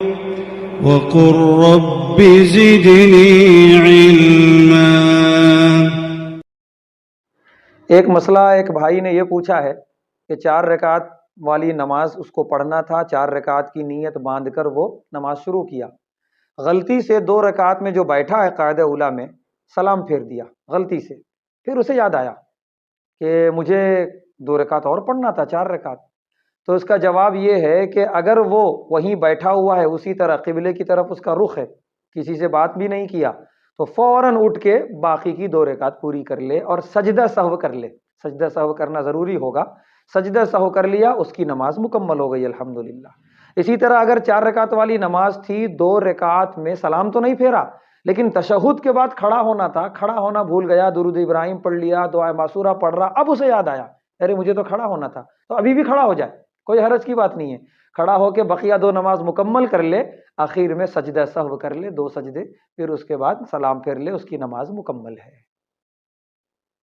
وقل رب زدنی علما۔ ایک مسئلہ ایک بھائی نے یہ پوچھا ہے کہ 4 رکعت والی نماز اس کو پڑھنا تھا، 4 رکعت کی نیت باندھ کر وہ نماز شروع کیا، غلطی سے 2 رکعت میں جو بیٹھا ہے قاعدہ اولیٰ میں سلام پھیر دیا غلطی سے، پھر اسے یاد آیا کہ مجھے 2 رکعت اور پڑھنا تھا، 4 رکعت۔ تو اس کا جواب یہ ہے کہ اگر وہ وہیں بیٹھا ہوا ہے، اسی طرح قبلے کی طرف اس کا رخ ہے، کسی سے بات بھی نہیں کیا، تو فوراً اٹھ کے باقی کی 2 رکعت پوری کر لے اور سجدہ سہو کر لے۔ سجدہ سہو کرنا ضروری ہوگا، سجدہ سہو کر لیا، اس کی نماز مکمل ہو گئی الحمدللہ۔ اسی طرح اگر 4 رکعت والی نماز تھی، 2 رکعت میں سلام تو نہیں پھیرا لیکن تشہد کے بعد کھڑا ہونا تھا، کھڑا ہونا بھول گیا، درود ابراہیم پڑھ لیا، دعائے معصورہ پڑھ رہا، اب اسے یاد آیا ارے مجھے تو کھڑا ہونا تھا، تو ابھی بھی کھڑا ہو جائے، کوئی حرج کی بات نہیں ہے، کھڑا ہو کے بقیہ 2 نماز مکمل کر لے، آخر میں سجدہ سہو کر لے 2 سجدے، پھر اس کے بعد سلام پھیر لے، اس کی نماز مکمل ہے۔